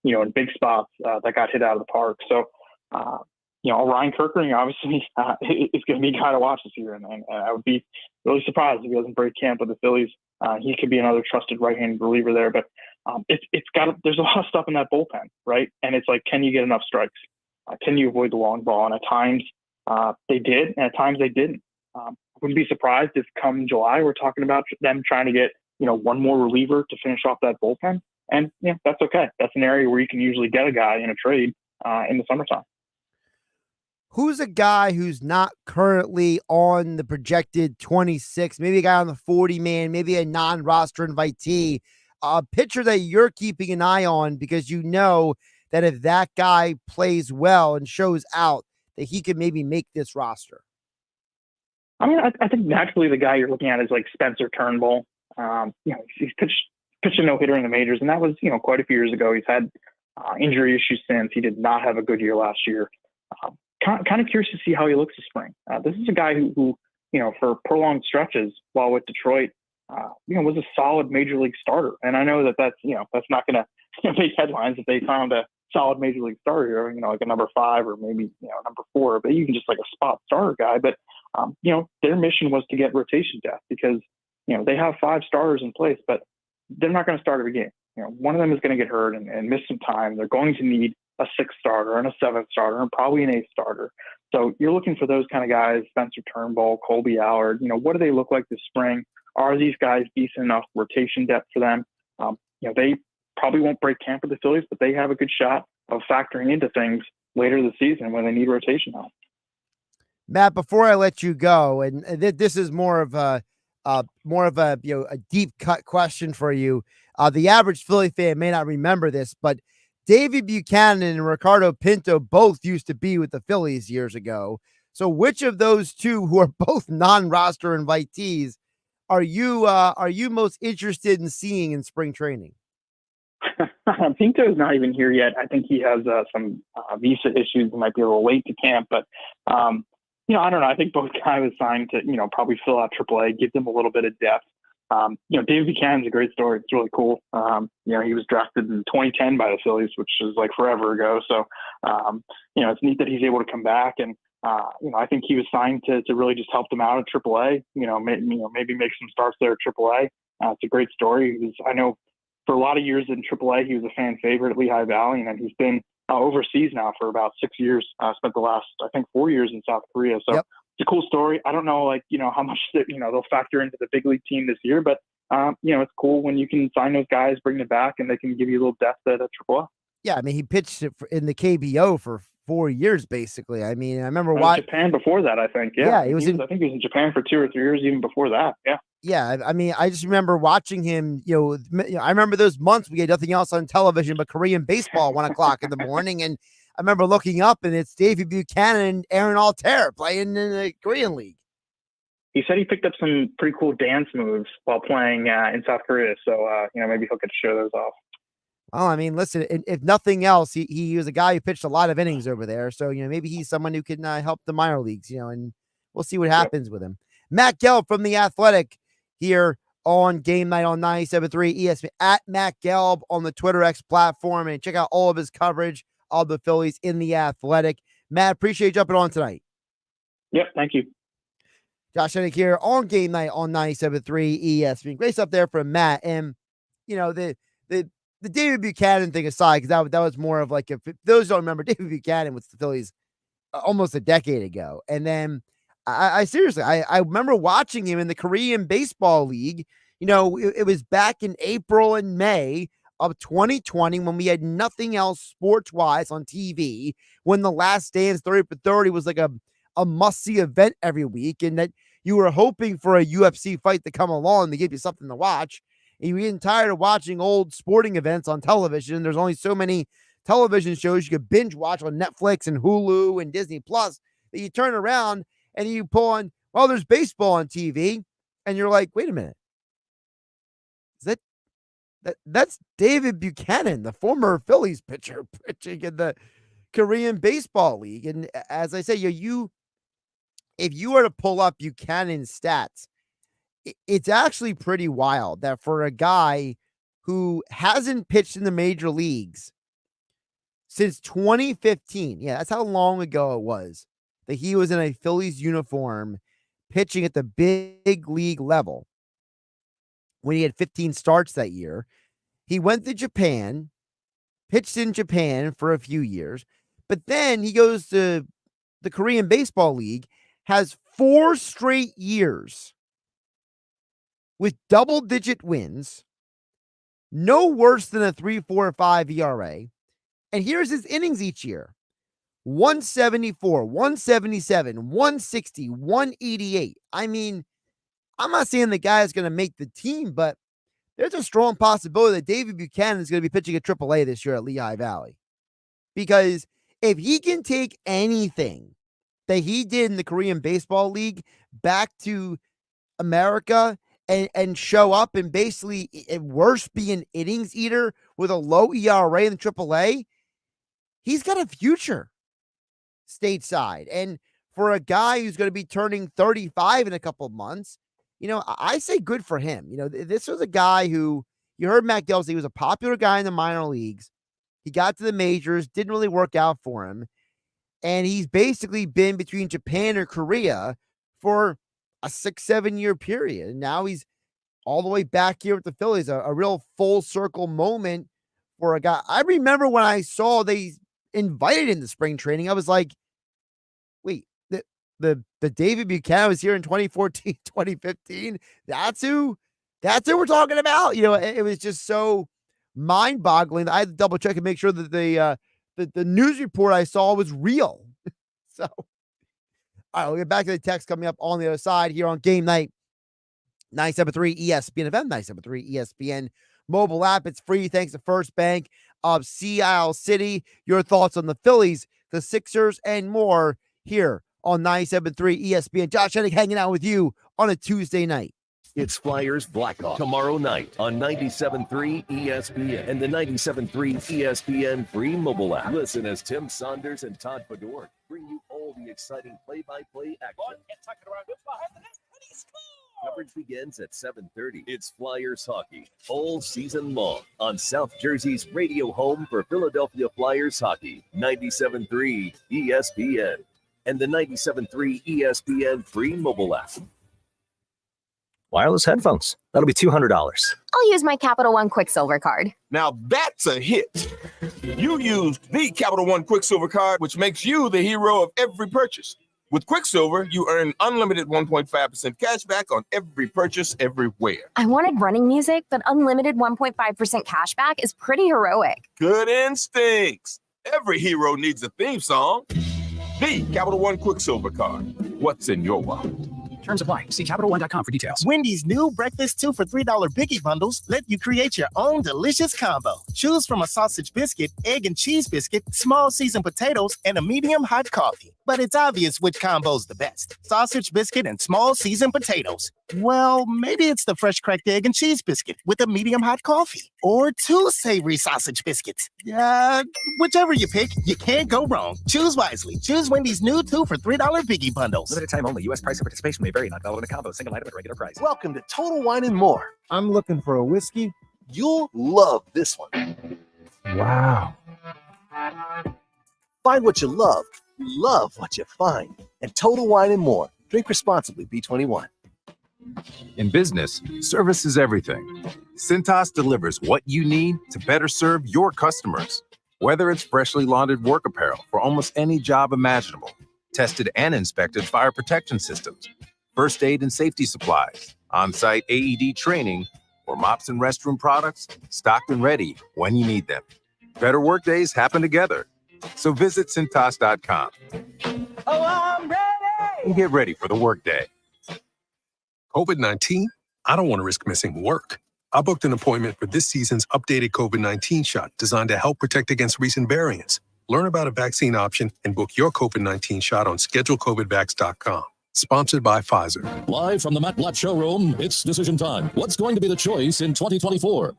in big spots that got hit out of the park. So, Ryan Kirkering obviously is going to be a guy to watch this year, and I would be really surprised if he doesn't break camp with the Phillies. He could be another trusted right-handed reliever there, but there's a lot of stuff in that bullpen, right? And it's like, can you get enough strikes? Can you avoid the long ball? And at times they did, and at times they didn't. I wouldn't be surprised if come July we're talking about them trying to get one more reliever to finish off that bullpen. And yeah, that's okay. That's an area where you can usually get a guy in a trade in the summertime. Who's a guy who's not currently on the projected 26, maybe a guy on the 40 man, maybe a non-roster invitee, a pitcher that you're keeping an eye on because you know that if that guy plays well and shows out, that he could maybe make this roster? I mean, I think naturally the guy you're looking at is like Spencer Turnbull. He's pitched a no-hitter in the majors, and that was, quite a few years ago. He's had injury issues since. He did not have a good year last year. Kind of curious to see how he looks this spring. This is a guy who for prolonged stretches while with Detroit, was a solid major league starter. And I know that's not going to make headlines if they found a solid major league starter, like a number 5 or maybe, number 4, but even just like a spot starter guy. But, their mission was to get rotation depth because, they have 5 starters in place, but they're not going to start every game. One of them is going to get hurt and miss some time. They're going to need a 6th starter and a 7th starter and probably an 8th starter. So you're looking for those kind of guys, Spencer Turnbull, Colby Allard. What do they look like this spring? Are these guys decent enough rotation depth for them? They probably won't break camp with the Phillies, but they have a good shot of factoring into things later this season when they need rotation help. Matt, before I let you go, and this is more of a deep cut question for you. The average Philly fan may not remember this, but Davey Buchanan and Ricardo Pinto both used to be with the Phillies years ago. So which of those two, who are both non-roster invitees, are you most interested in seeing in spring training? Pinto's not even here yet. I think he has some visa issues. He might be a little late to camp, but I don't know. I think both guys was signed to probably fill out AAA, give them a little bit of depth. David Buchanan's a great story. It's really cool. He was drafted in 2010 by the Phillies, which is like forever ago. So, it's neat that he's able to come back. And, I think he was signed to really just help them out at AAA, maybe make some starts there at AAA. It's a great story. I know for a lot of years in AAA, he was a fan favorite at Lehigh Valley, and then he's been overseas now for about 6 years. Spent the last, I think, 4 years in South Korea. So, It's a cool story. I don't know, how much they'll factor into the big league team this year, but it's cool when you can sign those guys, bring them back, and they can give you a little depth at AAA. Yeah, I mean, he pitched it in the KBO for 4 years, basically. I mean, I remember Japan before that, I think. Yeah, I think he was in Japan for 2 or 3 years even before that. Yeah. Yeah, I mean, I just remember watching him. I remember those months we had nothing else on television but Korean baseball at 1 o'clock in the morning, and I remember looking up and it's Davey Buchanan and Aaron Altair playing in the Korean League. He said he picked up some pretty cool dance moves while playing in South Korea. So, maybe he'll get to show those off. Well, I mean, listen, if nothing else, he was a guy who pitched a lot of innings over there. So, maybe he's someone who can help the minor leagues, and we'll see what happens with him. Matt Gelb from The Athletic here on Game Night on 97.3 ESPN, at Matt Gelb on the Twitter X platform, and check out all of his coverage of the Phillies in The Athletic. Matt, appreciate you jumping on tonight. Yep, thank you. Josh Hennick here on Game Night on 97.3 ESPN. Great stuff there from Matt. And, the David Buchanan thing aside, because that was more of like, if those don't remember, David Buchanan was the Phillies almost a decade ago. And then I seriously, I remember watching him in the Korean Baseball League. It was back in April and May of 2020 when we had nothing else sports-wise on TV, when The Last Dance 30 for 30 was like a must-see event every week, and that you were hoping for a UFC fight to come along to give you something to watch. And you're getting tired of watching old sporting events on television. There's only so many television shows you could binge watch on Netflix and Hulu and Disney Plus that you turn around and you pull on, well, there's baseball on TV, and you're like, wait a minute. Is that's David Buchanan, the former Phillies pitcher, pitching in the Korean Baseball League. And as I say, if you were to pull up Buchanan's stats, it's actually pretty wild that for a guy who hasn't pitched in the major leagues since 2015, yeah, that's how long ago it was that he was in a Phillies uniform pitching at the big league level when he had 15 starts that year. He went to Japan, pitched in Japan for a few years, but then he goes to the Korean Baseball League, has 4 straight years with double-digit wins, no worse than a 3.45 ERA. And here's his innings each year: 174, 177, 160, 188. I mean, I'm not saying the guy is going to make the team, but there's a strong possibility that David Buchanan is going to be pitching at AAA this year at Lehigh Valley. Because if he can take anything that he did in the Korean Baseball League back to America and show up and basically, at worst, be an innings eater with a low ERA in AAA, he's got a future stateside. And for a guy who's going to be turning 35 in a couple of months, I say good for him. This was a guy who, you heard Mac Dell say, he was a popular guy in the minor leagues. He got to the majors, didn't really work out for him. And he's basically been between Japan or Korea for a 6-7 year period. And now he's all the way back here with the Phillies, a real full circle moment for a guy. I remember when I saw they invited him to spring training, I was like, wait, the David Buchanan was here in 2014, 2015. That's who we're talking about. It was just so mind-boggling. I had to double check and make sure that the news report I saw was real. So, all right, we'll get back to the text coming up on the other side here on Game Night. 973 ESPN FM, 973 ESPN mobile app. It's free thanks to First Bank of Sea Isle City. Your thoughts on the Phillies, the Sixers, and more here on 973 ESPN. Josh Hennick hanging out with you on a Tuesday night. It's Flyers Blackhawk tomorrow night on 97.3 ESPN and the 97.3 ESPN free mobile app. Listen as Tim Saunders and Todd Fedor bring you all the exciting play-by-play action. Coverage begins at 7:30. It's Flyers hockey all season long on South Jersey's radio home for Philadelphia Flyers hockey, 97.3 ESPN and the 97.3 ESPN free mobile app. Wireless headphones. That'll be $200. I'll use my Capital One Quicksilver card. Now that's a hit. You used the Capital One Quicksilver card, which makes you the hero of every purchase. With Quicksilver, you earn unlimited 1.5% cash back on every purchase everywhere. I wanted running music, but unlimited 1.5% cash back is pretty heroic. Good instincts. Every hero needs a theme song. The Capital One Quicksilver card. What's in your wallet? Terms apply. See CapitalOne.com for details. Wendy's new breakfast 2 for $3 Biggie Bundles let you create your own delicious combo. Choose from a sausage biscuit, egg and cheese biscuit, small seasoned potatoes, and a medium hot coffee. But it's obvious which combo's the best. Sausage biscuit and small seasoned potatoes. Well, maybe it's the fresh cracked egg and cheese biscuit with a medium hot coffee. Or 2 savory sausage biscuits. Whichever you pick, you can't go wrong. Choose wisely. Choose Wendy's new 2 for $3 Biggie Bundles. Limited time only. U.S. price and participation may vary. Not valid in a combo. Single item at regular price. Welcome to Total Wine and More. I'm looking for a whiskey. You'll love this one. Wow. Find what you love what you find. And Total Wine and More. Drink responsibly, B21. In business, service is everything. Cintas delivers what you need to better serve your customers. Whether it's freshly laundered work apparel for almost any job imaginable, tested and inspected fire protection systems, first aid and safety supplies, on-site AED training, or mops and restroom products, stocked and ready when you need them. Better work days happen together. So visit Cintas.com. Oh, I'm ready. And get ready for the workday. COVID-19? I don't want to risk missing work. I booked an appointment for this season's updated COVID-19 shot designed to help protect against recent variants. Learn about a vaccine option and book your COVID-19 shot on schedulecovidvax.com. Sponsored by Pfizer. Live from the Matt Blatt Showroom, it's decision time. What's going to be the choice in 2024?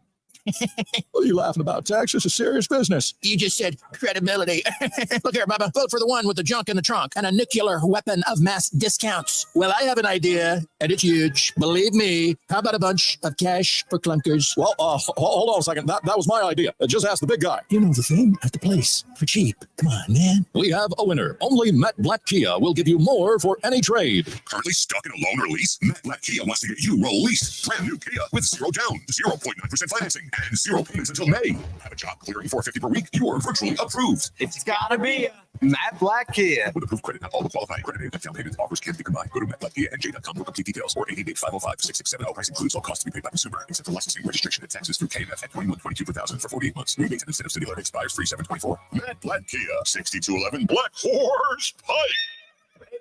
What are you laughing about, Tex? This is serious business. You just said credibility. Look here, Bubba. Vote for the one with the junk in the trunk, and a nuclear weapon of mass discounts. Well, I have an idea, and it's huge. Believe me. How about a bunch of cash for clunkers? Well, hold on a second. That was my idea. Just ask the big guy. You know the thing at the place for cheap. Come on, man. We have a winner. Only Matt Blatt Kia will give you more for any trade. Currently stuck in a loan or lease? Matt Blatt Kia wants to get you released. Brand new Kia with 0 down, 0.9% financing. and 0 payments until May. Have a job clearing $450 per week? You're virtually approved. It's gotta be Matt Black Kia. With approved credit, not all will qualify. Credit and down payment offers can be combined. Go to mattblackkia.nj.com for complete details or 888-505-6670. Price includes all costs to be paid by consumer, except for licensing, registration, and taxes through KMF at $21.22 per thousand for 48 months. Rebates and incentive stimulator expires 3/7/24. Matt Black Kia, 6211 Black Horse Pike,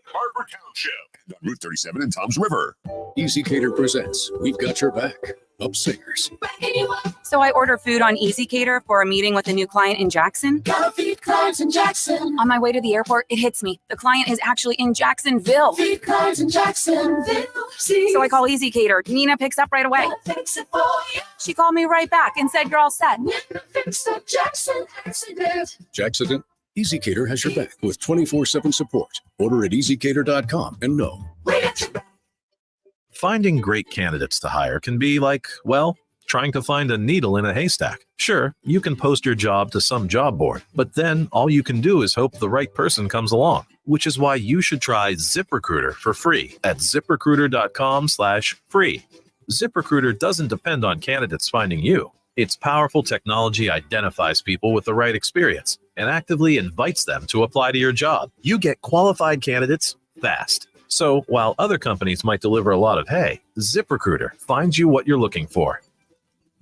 Harbor Township, and on Route 37 in Toms River. Easy Cater presents We've Got Your Back. Up singers. So I order food on Easy Cater for a meeting with a new client in Jackson. Gotta feed clients in Jackson. On my way to the airport, it hits me. The client is actually in Jacksonville. Feed clients in Jacksonville. So I call Easy Cater. Nina picks up right away. Fix it for you. She called me right back and said, "You're all set." Fix the Jackson accident. Jackson? Easy Cater has your back with 24/7 support. Order at easycater.com and know. Finding great candidates to hire can be like, well, trying to find a needle in a haystack. Sure, you can post your job to some job board, but then all you can do is hope the right person comes along, which is why you should try ZipRecruiter for free at ziprecruiter.com/free. ZipRecruiter doesn't depend on candidates finding you. Its powerful technology identifies people with the right experience and actively invites them to apply to your job. You get qualified candidates fast. So while other companies might deliver a lot of hay, ZipRecruiter finds you what you're looking for.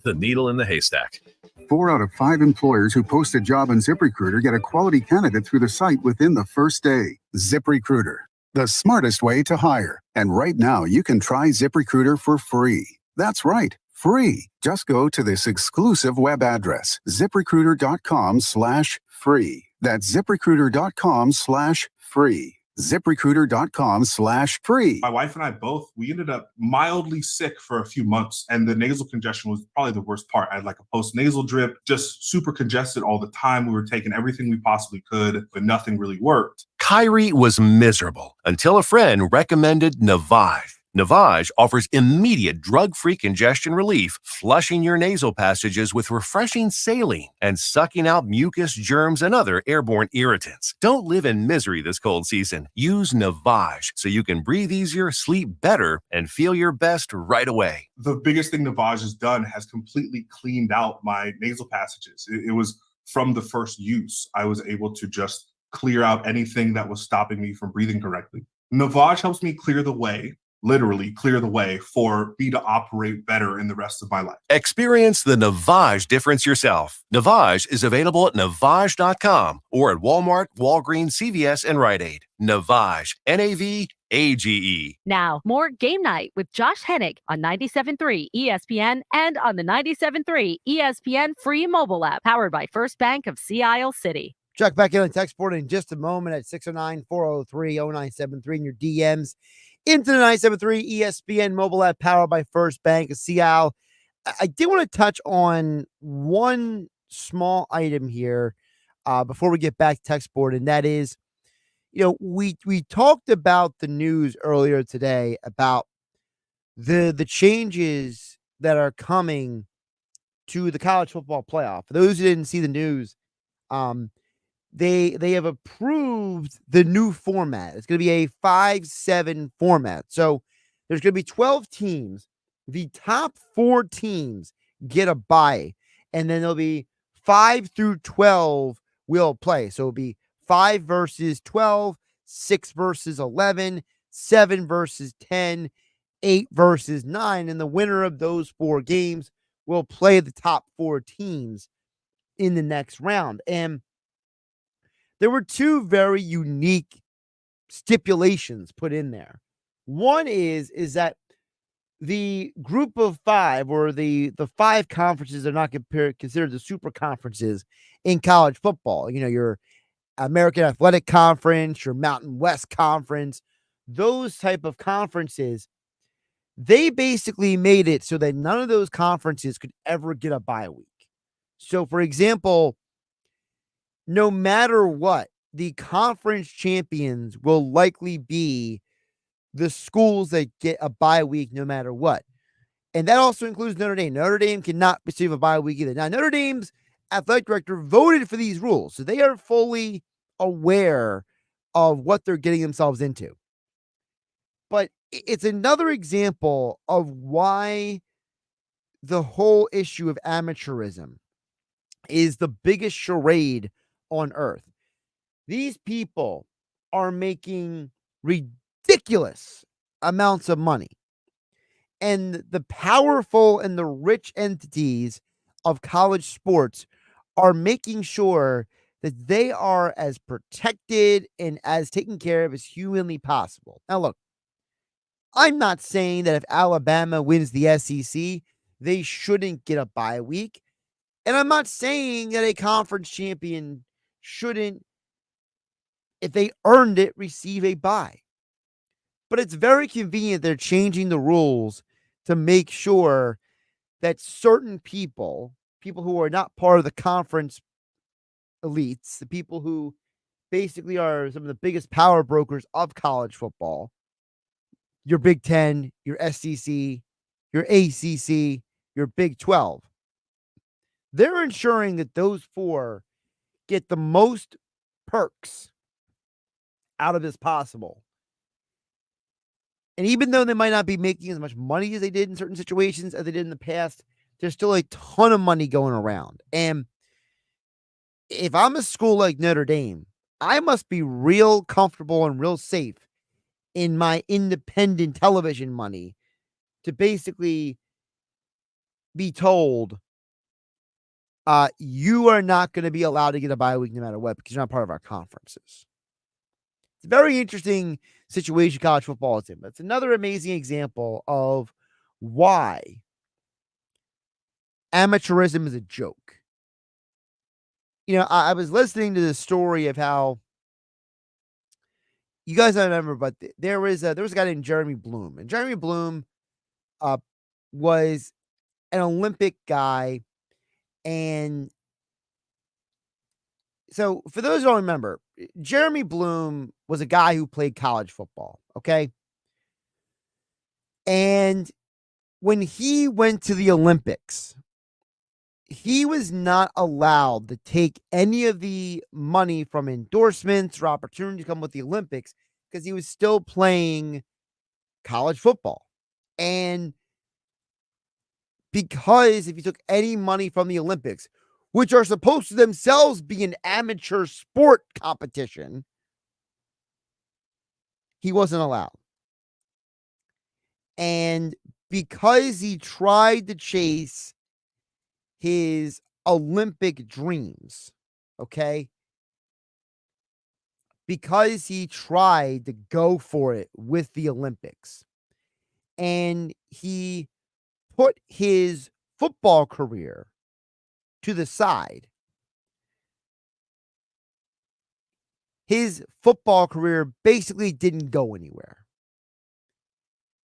The needle in the haystack. 4 out of 5 employers who post a job on ZipRecruiter get a quality candidate through the site within the first day. ZipRecruiter, the smartest way to hire. And right now, you can try ZipRecruiter for free. That's right, free. Just go to this exclusive web address, ziprecruiter.com/free. That's ziprecruiter.com/free. ZipRecruiter.com/free. My wife and I both, we ended up mildly sick for a few months, and the nasal congestion was probably the worst part. I had like a post-nasal drip, just super congested all the time. We were taking everything we possibly could, but nothing really worked. Kyrie was miserable until a friend recommended Navage. Navage offers immediate drug-free congestion relief, flushing your nasal passages with refreshing saline and sucking out mucus, germs, and other airborne irritants. Don't live in misery this cold season. Use Navage so you can breathe easier, sleep better, and feel your best right away. The biggest thing Navage has done has completely cleaned out my nasal passages. It was from the first use. I was able to just clear out anything that was stopping me from breathing correctly. Navage helps me clear the way, literally clear the way for me to operate better in the rest of my life. Experience the Navage difference yourself. Navage is available at Navage.com or at Walmart, Walgreens, CVS, and Rite Aid. Navage, Navage. Now, more Game Night with Josh Hennick on 97.3 ESPN and on the 97.3 ESPN free mobile app powered by First Bank of Sea Isle City. Check back in on text board in just a moment at 609-403-0973 in your DMs. Into the 973 ESPN mobile app powered by First Bank of Sea Isle. I did want to touch on one small item here before we get back to text board, and that is, we talked about the news earlier today about the changes that are coming to the college football playoff. For those who didn't see the news, they have approved the new format. It's going to be a 5-7 format. So there's going to be 12 teams. The top 4 teams get a bye, and then there'll be 5 through 12 will play. So it'll be 5 versus 12, 6 versus 11, 7 versus 10, 8 versus 9, and the winner of those 4 games will play the top 4 teams in the next round. And there were 2 very unique stipulations put in there. One is that the group of 5, or the 5 conferences, are not considered the super conferences in college football. Your American Athletic Conference, your Mountain West Conference, those type of conferences, they basically made it so that none of those conferences could ever get a bye week. So, for example, no matter what, the conference champions will likely be the schools that get a bye week no matter what. And that also includes Notre Dame. Notre Dame cannot receive a bye week either. Now, Notre Dame's athletic director voted for these rules, so they are fully aware of what they're getting themselves into. But it's another example of why the whole issue of amateurism is the biggest charade on earth. These people are making ridiculous amounts of money. And the powerful and the rich entities of college sports are making sure that they are as protected and as taken care of as humanly possible. Now, look, I'm not saying that if Alabama wins the SEC, they shouldn't get a bye week. And I'm not saying that a conference champion shouldn't, if they earned it, receive a bye. But it's very convenient they're changing the rules to make sure that certain people who are not part of the conference elites, the people who basically are some of the biggest power brokers of college football, your Big Ten, your SEC, your ACC, your Big 12, they're ensuring that those four get the most perks out of this possible. And even though they might not be making as much money as they did in certain situations as they did in the past, there's still a ton of money going around. And if I'm a school like Notre Dame, I must be real comfortable and real safe in my independent television money to basically be told, you are not going to be allowed to get a bye week no matter what because you're not part of our conferences. It's a very interesting situation college football is in, but it's another amazing example of why amateurism is a joke. You know, I was listening to the story of how you guys don't remember, but there was a guy named Jeremy Bloom, and Jeremy Bloom was an Olympic guy. And so for those who don't remember, Jeremy Bloom was a guy who played college football. Okay. And when he went to the Olympics, he was not allowed to take any of the money from endorsements or opportunities to come with the Olympics because he was still playing college football. And because if you took any money from the Olympics, which are supposed to themselves be an amateur sport competition, he wasn't allowed. And because he tried to chase his Olympic dreams, okay, because he tried to go for it with the Olympics, and he put his football career to the side, his football career basically didn't go anywhere.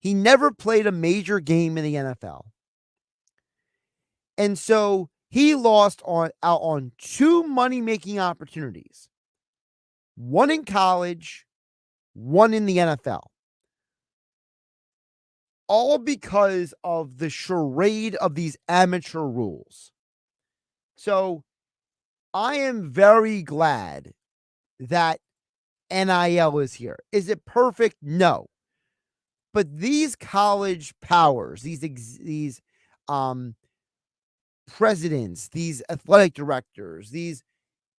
He never played a major game in the NFL. And so he lost out on two money-making opportunities. One in college, one in the NFL. All because of the charade of these amateur rules. So I am very glad that NIL is here. Is it perfect? No. But these college powers, these presidents, these athletic directors, these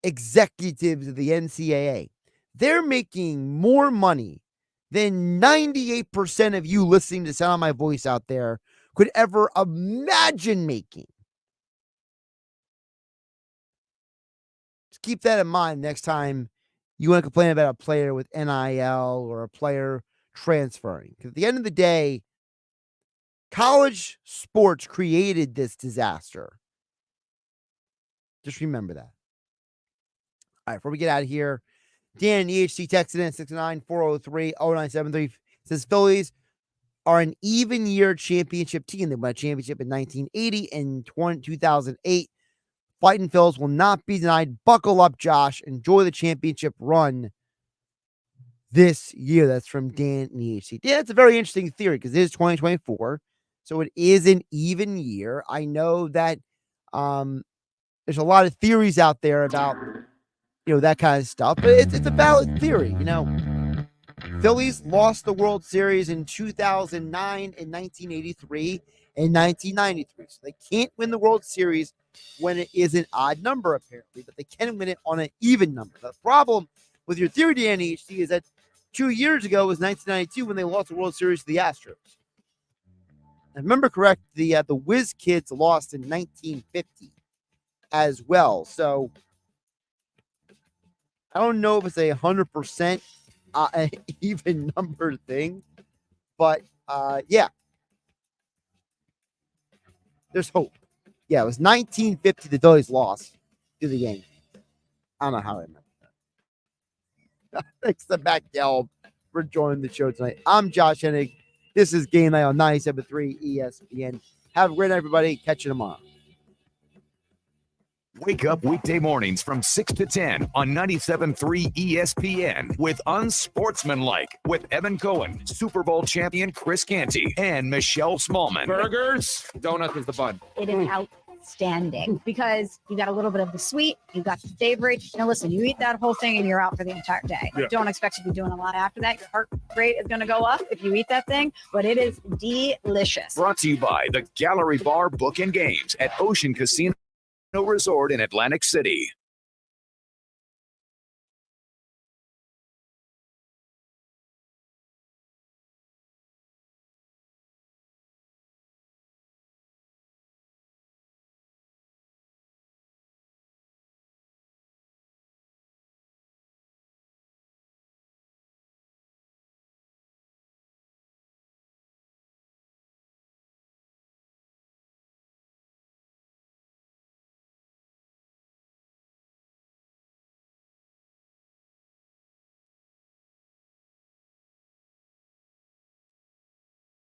executives of the NCAA, they're making more money than 98% of you listening to the sound of my voice out there could ever imagine making. Just keep that in mind next time you want to complain about a player with NIL or a player transferring. Because at the end of the day, college sports created this disaster. Just remember that. All right, before we get out of here, Dan EHC texted in 694030973 says Phillies are an even year championship team. They won a championship in 1980 and 2008. Fighting Phils will not be denied. Buckle up, Josh. Enjoy the championship run this year. That's from Dan in EHC. Dan, that's a very interesting theory because it is 2024. So it is an even year. I know that there's a lot of theories out there about, that kind of stuff, but it's a valid theory. Phillies lost the World Series in 2009 and 1983, in 1993. So they can't win the World Series when it is an odd number, apparently, but they can win it on an even number. The problem with your theory, Danny HD, is that 2 years ago was 1992 when they lost the World Series to the Astros. I remember correct, the Whiz Kids lost in 1950 as well. So I don't know if it's a 100% even number thing, but yeah, there's hope. Yeah, it was 1950 the Phillies lost to the Yankees. I don't know how I remember that. Thanks to Macdell for joining the show tonight. I'm Josh Hennig. This is Game Night on 97.3 ESPN. Have a great night, everybody. Catch you tomorrow. Wake up weekday mornings from 6 to 10 on 97.3 ESPN with Unsportsmanlike with Evan Cohen, Super Bowl champion Chris Canty, and Michelle Smallman. Burgers, donuts is the bun. It is outstanding because you got a little bit of the sweet, you got the savory. Now listen, you eat that whole thing and you're out for the entire day. Yeah. Don't expect to be doing a lot after that. Your heart rate is going to go up if you eat that thing, but it is delicious. Brought to you by the Gallery Bar Book and Games at Ocean Casino Resort in Atlantic City.